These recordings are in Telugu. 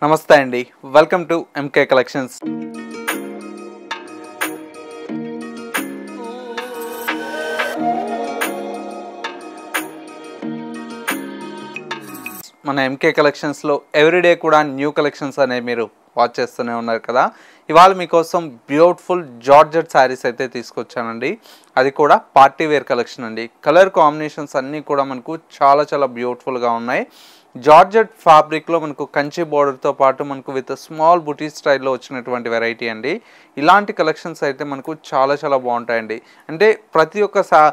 నమస్తే అండి, వెల్కమ్ టు ఎంకే కలెక్షన్స్. మన ఎంకే కలెక్షన్స్లో ఎవ్రీడే కూడా న్యూ కలెక్షన్స్ అనేవి మీరు వాచ్ చేస్తూనే ఉన్నారు కదా. ఇవాళ మీకోసం బ్యూటిఫుల్ జార్జెట్ శారీస్ అయితే తీసుకొచ్చానండి. అది కూడా పార్టీ వేర్ కలెక్షన్ అండి. కలర్ కాంబినేషన్స్ అన్నీ కూడా మనకు చాలా బ్యూటిఫుల్గా ఉన్నాయి. జార్జెట్ ఫ్యాబ్రిక్లో మనకు కంచి బోర్డర్తో పాటు మనకు విత్ స్మాల్ బుటీ స్టైల్లో వచ్చినటువంటి వెరైటీ అండి. ఇలాంటి కలెక్షన్స్ అయితే మనకు చాలా బాగుంటాయండి. అంటే ప్రతి ఒక్క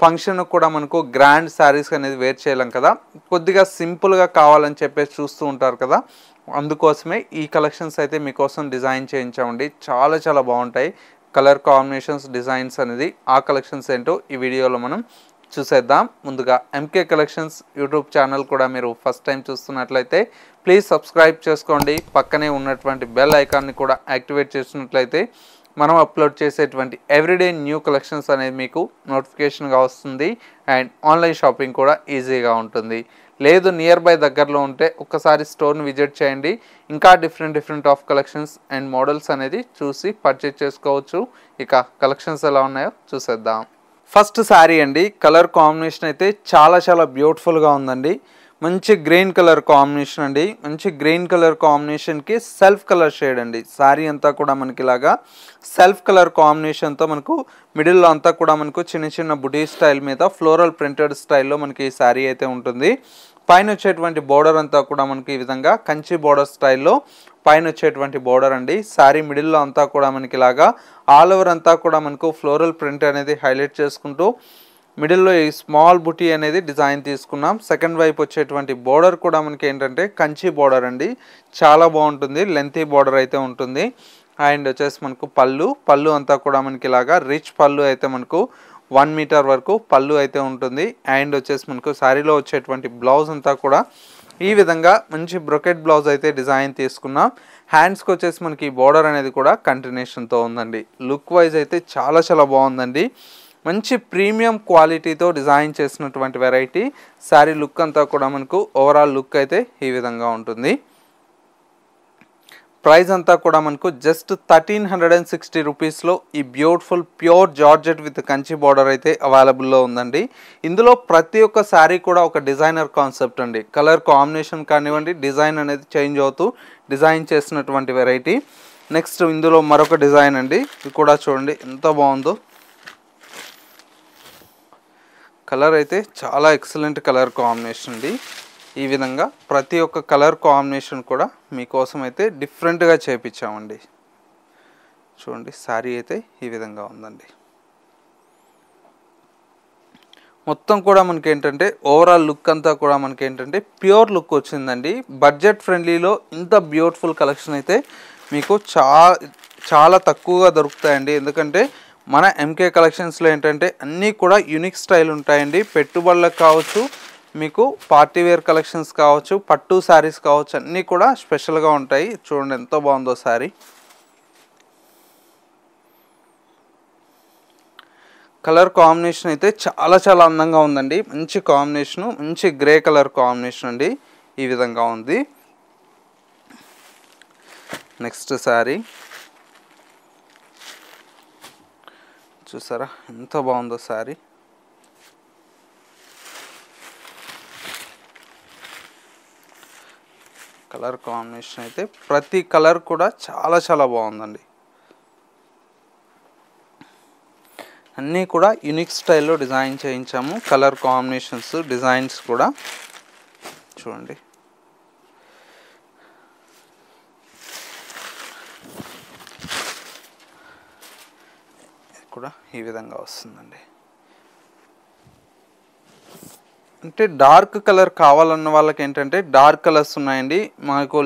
ఫంక్షన్ కూడా మనకు గ్రాండ్ శారీస్ అనేది వేర్ చేయలేం కదా, కొద్దిగా సింపుల్గా కావాలని చెప్పేసి చూస్తూ ఉంటారు కదా. అందుకోసమే ఈ కలెక్షన్స్ అయితే మీకోసం డిజైన్ చేయించామండి. చాలా బాగుంటాయి కలర్ కాంబినేషన్స్, డిజైన్స్ అనేది. ఆ కలెక్షన్స్ ఏంటో ఈ వీడియోలో మనం చూసేద్దాం. ముందుగా ఎంకే కలెక్షన్స్ యూట్యూబ్ ఛానల్ కూడా మీరు ఫస్ట్ టైం చూస్తున్నట్లయితే ప్లీజ్ సబ్స్క్రైబ్ చేసుకోండి. పక్కనే ఉన్నటువంటి బెల్ ఐకాన్ని కూడా యాక్టివేట్ చేసినట్లయితే మనం అప్లోడ్ చేసేటువంటి ఎవ్రీడే న్యూ కలెక్షన్స్ అనేది మీకు నోటిఫికేషన్గా వస్తుంది. అండ్ ఆన్లైన్ షాపింగ్ కూడా ఈజీగా ఉంటుంది. లేదు నియర్ బై దగ్గరలో ఉంటే ఒక్కసారి స్టోర్ని విజిట్ చేయండి. ఇంకా different of collections and models అనేది చూసి పర్చేజ్ చేసుకోవచ్చు. ఇక కలెక్షన్స్ ఎలా ఉన్నాయో చూసేద్దాం. ఫస్ట్ శారీ అండి. కలర్ కాంబినేషన్ అయితే చాలా బ్యూటిఫుల్గా ఉందండి. మంచి గ్రీన్ కలర్ కాంబినేషన్ అండి. మంచి గ్రీన్ కలర్ కాంబినేషన్కి సెల్ఫ్ కలర్ షేడ్ అండి. శారీ అంతా కూడా మనకి ఇలాగా సెల్ఫ్ కలర్ కాంబినేషన్తో మనకు మిడిల్లో అంతా కూడా మనకు చిన్న బుటీ స్టైల్ మీద ఫ్లోరల్ ప్రింటెడ్ స్టైల్లో మనకి ఈ శారీ అయితే ఉంటుంది. పైన వచ్చేటువంటి బోర్డర్ అంతా కూడా మనకి ఈ విధంగా కంచి బోర్డర్ స్టైల్లో పైన వచ్చేటువంటి బోర్డర్ అండి. శారీ మిడిల్లో అంతా కూడా మనకి ఇలాగా ఆల్ ఓవర్ అంతా కూడా మనకు ఫ్లోరల్ ప్రింట్ అనేది హైలైట్ చేసుకుంటూ మిడిల్లో ఈ స్మాల్ బుటీ అనేది డిజైన్ తీసుకున్నాం. సెకండ్ వైపు వచ్చేటువంటి బోర్డర్ కూడా మనకి ఏంటంటే కంచి బోర్డర్ అండి. చాలా బాగుంటుంది, లెంతీ బోర్డర్ అయితే ఉంటుంది. అండ్ వచ్చేసి మనకు పళ్ళు అంతా కూడా మనకి ఇలాగా రిచ్ పళ్ళు అయితే మనకు 1 మీటర్ వరకు పళ్ళు అయితే ఉంటుంది. అండ్ వచ్చేసి మనకు శారీలో వచ్చేటువంటి బ్లౌజ్ అంతా కూడా ఈ విధంగా మంచి బ్రొకెట్ బ్లౌజ్ అయితే డిజైన్ తీసుకున్నాం. హ్యాండ్స్కి వచ్చేసి మనకి బోర్డర్ అనేది కూడా కంటిన్యూషన్తో ఉందండి. లుక్ వైజ్ అయితే చాలా బాగుందండి. మంచి ప్రీమియం క్వాలిటీతో డిజైన్ చేసినటువంటి వెరైటీ. శారీ లుక్ అంతా కూడా మనకు ఓవరాల్ లుక్ అయితే ఈ విధంగా ఉంటుంది. ప్రైస్ అంతా కూడా మనకు జస్ట్ 1360 రూపీస్లో ఈ beautiful pure georgette with Kanchi border అయితే అవైలబుల్లో ఉందండి. ఇందులో ప్రతి ఒక్క శారీ కూడా ఒక డిజైనర్ కాన్సెప్ట్ అండి. కలర్ కాంబినేషన్ కానివ్వండి, డిజైన్ అనేది చేంజ్ అవుతూ డిజైన్ చేసినటువంటి వెరైటీ. నెక్స్ట్ ఇందులో మరొక డిజైన్ అండి. ఇది కూడా చూడండి ఎంత బాగుందో. కలర్ అయితే చాలా ఎక్సలెంట్ కలర్ కాంబినేషన్ అండి. ఈ విధంగా ప్రతి ఒక్క కలర్ కాంబినేషన్ కూడా మీకోసం అయితే డిఫరెంట్గా చేపించామండి. చూడండి శారీ అయితే ఈ విధంగా ఉందండి. మొత్తం కూడా మనకి ఏంటంటే ఓవరాల్ లుక్ అంతా కూడా మనకి ఏంటంటే ప్యూర్ లుక్ వచ్చిందండి. బడ్జెట్ ఫ్రెండ్లీలో ఇంత బ్యూటిఫుల్ కలెక్షన్ అయితే మీకు చాలా తక్కువగా దొరుకుతాయండి. ఎందుకంటే మన ఎంకే కలెక్షన్స్లో ఏంటంటే అన్నీ కూడా యూనిక్ స్టైల్ ఉంటాయండి. పెట్టుబడులకు కావచ్చు, మీకు పార్టీ వేర్ కలెక్షన్స్ కావచ్చు, పట్టు శారీస్ కావచ్చు, అన్నీ కూడా స్పెషల్గా ఉంటాయి. చూడండి ఎంత బాగుందో శారీ. కలర్ కాంబినేషన్ అయితే చాలా అందంగా ఉందండి. మంచి కాంబినేషను, మంచి గ్రే కలర్ కాంబినేషన్ అండి. ఈ విధంగా ఉంది. నెక్స్ట్ శారీ చూసారా ఎంత బాగుందో శారీ. కలర్ కాంబినేషన్ అయితే ప్రతి కలర్ కూడా చాలా బాగుందండి. అన్నీ కూడా యూనిక్ స్టైల్లో డిజైన్ చేయించాము. కలర్ కాంబినేషన్స్, డిజైన్స్ కూడా చూడండి. కూడా ఈ విధంగా వస్తుందండి. అంటే డార్క్ కలర్ కావాలన్న వాళ్ళకి ఏంటంటే డార్క్ కలర్స్ ఉన్నాయండి. మనకు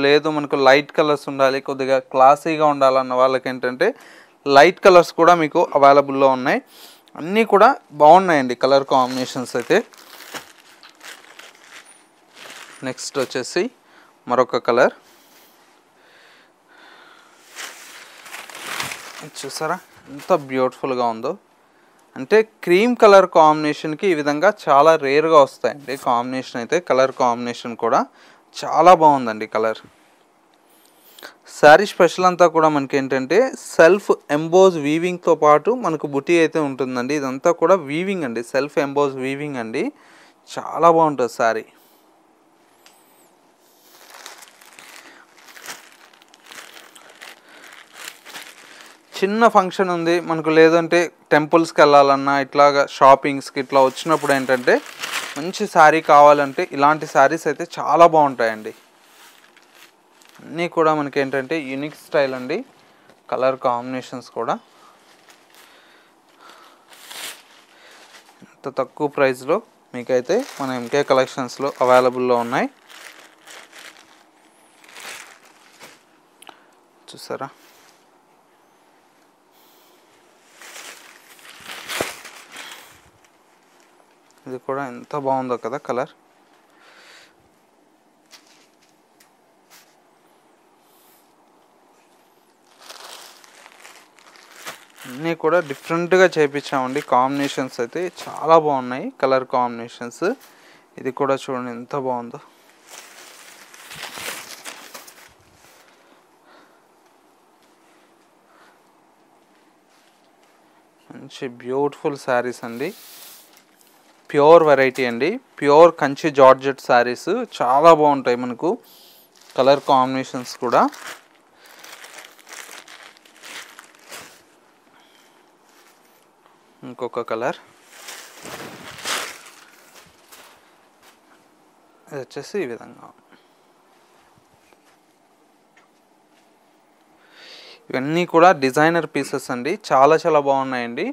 లైట్ కలర్స్ ఉండాలి, కొద్దిగా క్లాసీగా ఉండాలన్న వాళ్ళకి ఏంటంటే లైట్ కలర్స్ కూడా మీకు అవైలబుల్లో ఉన్నాయి. అన్నీ కూడా బాగున్నాయండి కలర్ కాంబినేషన్స్ అయితే. నెక్స్ట్ వచ్చేసి మరొక కలర్ చూసారా ఎంత బ్యూటిఫుల్గా ఉందో. అంటే క్రీమ్ కలర్ కాంబినేషన్కి ఈ విధంగా చాలా రేర్గా వస్తాయండి కాంబినేషన్ అయితే. కలర్ కాంబినేషన్ కూడా చాలా బాగుందండి కలర్. శారీ స్పెషల్ అంతా కూడా మనకి ఏంటంటే సెల్ఫ్ ఎంబోజ్ వీవింగ్తో పాటు మనకు బుటీ అయితే ఉంటుందండి. ఇదంతా కూడా వీవింగ్ అండి, సెల్ఫ్ ఎంబోజ్ వీవింగ్ అండి. చాలా బాగుంటుంది శారీ. చిన్న ఫంక్షన్ ఉంది మనకు, లేదంటే టెంపుల్స్కి వెళ్ళాలన్నా ఇట్లాగా షాపింగ్స్కి ఇట్లా వచ్చినప్పుడు ఏంటంటే మంచి శారీ కావాలంటే ఇలాంటి శారీస్ అయితే చాలా బాగుంటాయండి. అన్నీ కూడా మనకి ఏంటంటే యూనిక్ స్టైల్ అండి. కలర్ కాంబినేషన్స్ కూడా ఇంత తక్కువ ప్రైస్లో మీకైతే మన ఎంకే కలెక్షన్స్లో అవైలబుల్లో ఉన్నాయి. చూసారా, ఇది కూడా ఎంత బాగుందో కదా కలర్. అన్నీ కూడా డిఫరెంట్గా చేయించామండి. కాంబినేషన్స్ అయితే చాలా బాగున్నాయి, కలర్ కాంబినేషన్స్. ఇది కూడా చూడండి ఎంత బాగుందో. మంచి బ్యూటిఫుల్ శారీస్ అండి, ప్యూర్ వెరైటీ అండి, ప్యూర్ కంచి జార్జెట్ శారీస్ చాలా బాగుంటాయి మనకు. కలర్ కాంబినేషన్స్ కూడా ఇంకొక కలర్, ఇది వచ్చేసి ఈ విధంగా. ఇవన్నీ కూడా డిజైనర్ పీసెస్ అండి, చాలా చాలా బాగున్నాయండి.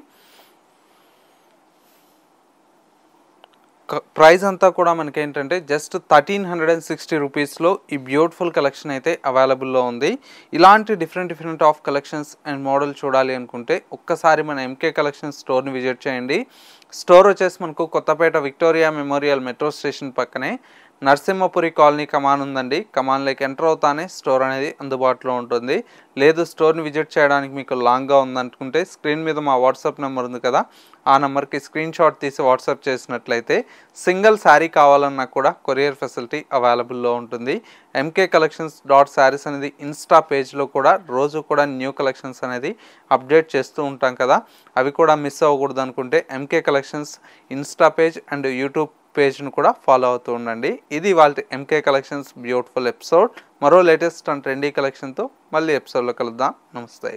ప్రైస్ అంతా కూడా మనకి ఏంటంటే జస్ట్ 1360 రూపీస్లో ఈ బ్యూటిఫుల్ కలెక్షన్ అయితే అవైలబుల్లో ఉంది. ఇలాంటి different of collections and model చూడాలి అనుకుంటే ఒక్కసారి మన ఎంకే కలెక్షన్ స్టోర్ని విజిట్ చేయండి. స్టోర్ వచ్చేసి మనకు Kothapet Victoria Memorial metro station పక్కనే నరసింహపురి కాలనీ కమాన్ ఉందండి. కమాన్లోకి ఎంటర్ అవుతానే స్టోర్ అనేది అందుబాటులో ఉంటుంది. లేదు స్టోర్ని విజిట్ చేయడానికి మీకు లాంగ్గా ఉందనుకుంటే స్క్రీన్ మీద మా వాట్సాప్ నెంబర్ ఉంది కదా, ఆ నెంబర్కి స్క్రీన్ షాట్ తీసి వాట్సాప్ చేసినట్లయితే సింగిల్ శారీ కావాలన్నా కూడా కొరియర్ ఫెసిలిటీ అవైలబుల్లో ఉంటుంది. ఎంకే కలెక్షన్స్ .sarees అనేది ఇన్స్టా పేజ్లో కూడా రోజు కూడా న్యూ కలెక్షన్స్ అనేది అప్డేట్ చేస్తూ ఉంటాం కదా, అవి కూడా మిస్ అవ్వకూడదు అనుకుంటే MK Collections insta page and YouTube పేజ్ను కూడా ఫాలో అవుతూ ఉండండి. ఇది వాళ్ళ ఎంకే కలెక్షన్స్ బ్యూటిఫుల్ ఎపిసోడ్. మరో లేటెస్ట్ అండ్ ట్రెండీ కలెక్షన్తో మళ్ళీ ఎపిసోడ్లో కలుద్దాం. నమస్తే.